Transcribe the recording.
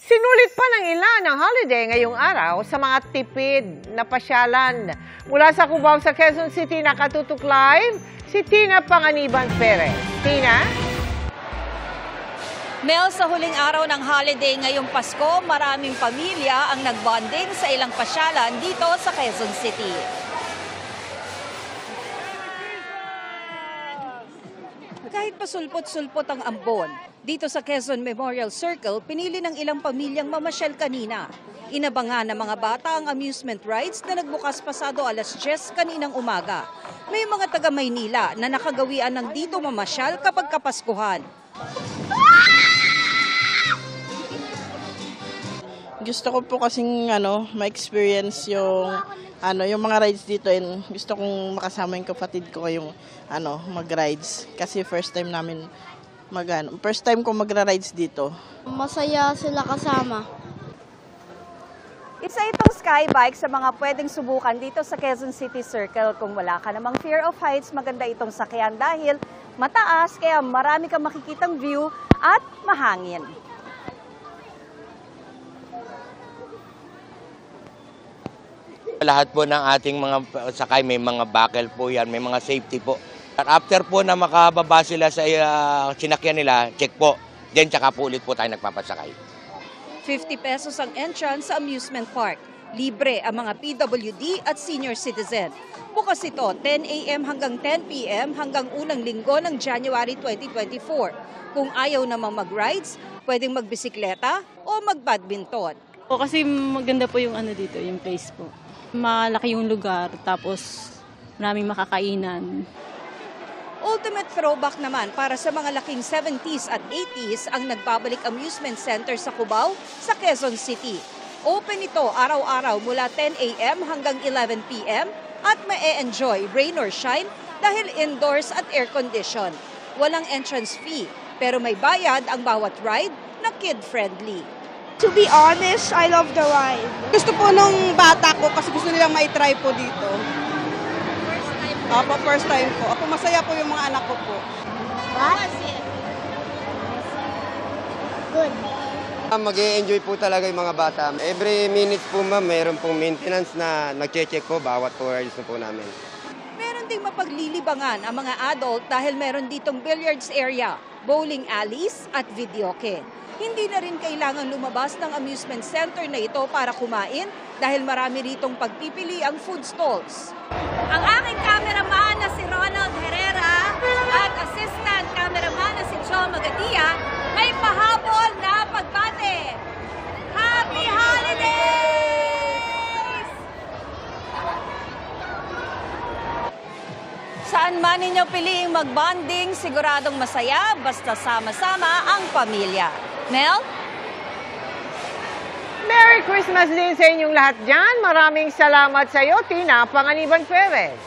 Sinulit pa ng ilan ang holiday ngayong araw sa mga tipid na pasyalan. Mula sa Cubao sa Quezon City, nakatutok live si Tina Panganiban Perez. Tina? Mel, sa huling araw ng holiday ngayong Pasko, maraming pamilya ang nagbonding sa ilang pasyalan dito sa Quezon City. Kahit pasulpot-sulpot ang ambon, dito sa Quezon Memorial Circle, pinili ng ilang pamilyang mamasyal kanina. Inabangan ng mga bata ang amusement rides na nagbukas pasado alas 10 kaninang umaga. May mga taga Maynila na nakagawian ng dito mamasyal kapag Kapaskuhan. Gusto ko po kasing ma-experience yung mga rides dito, and gusto kong makasama yung kapatid ko yung mag-rides kasi first time ko magra-rides dito. Masaya sila kasama. Isa itong skybike sa mga pwedeng subukan dito sa Quezon City Circle. Kung wala ka namang fear of heights, maganda itong sakyan dahil mataas, kaya marami kang makikitang view at mahangin. Lahat po ng ating mga sakay may mga buckle po yan, may mga safety po. At after po na makababa sila sa sinakyan nila, check po. Then tsaka po ulit po tayo nagpapasakay. 50 pesos ang entrance sa amusement park. Libre ang mga PWD at senior citizen. Bukas ito 10 a.m. hanggang 10 p.m. hanggang unang linggo ng January 2024. Kung ayaw namang mag-rides, pwedeng magbisikleta o mag-badminton. Kasi maganda po yung dito, yung place po. Malaki yung lugar, tapos maraming makakainan. Ultimate throwback naman para sa mga laking 70s at 80s ang nagbabalik amusement center sa Cubao sa Quezon City. Open ito araw-araw mula 10 a.m. hanggang 11 p.m. at ma-enjoy rain or shine dahil indoors at air condition. Walang entrance fee, pero may bayad ang bawat ride na kid-friendly. To be honest, I love the ride. Gusto po nung bata ko kasi gusto nilang ma-try po dito. First time po. Ako masaya po yung mga anak ko po. What? Good. Mag-e-enjoy po talaga yung mga bata. Every minute po ma'am, mayroon pong maintenance na nag-check po bawat po rides po namin. Meron ding mapaglilibangan ang mga adult dahil meron ditong billiards area, bowling alleys at videoke. Hindi na rin kailangan lumabas ng amusement center na ito para kumain dahil marami ritong pagpipili ang food stalls. Ang aking cameraman na si Ronald Herrera at assistant cameraman na si Joe Magadia may pahabol na pagbate. Happy Holidays! Saan man ninyo piliing mag-bonding, siguradong masaya basta sama-sama ang pamilya. Mel? Merry Christmas din sa inyong lahat dyan. Maraming salamat sa iyo, Tina Panganiban Perez.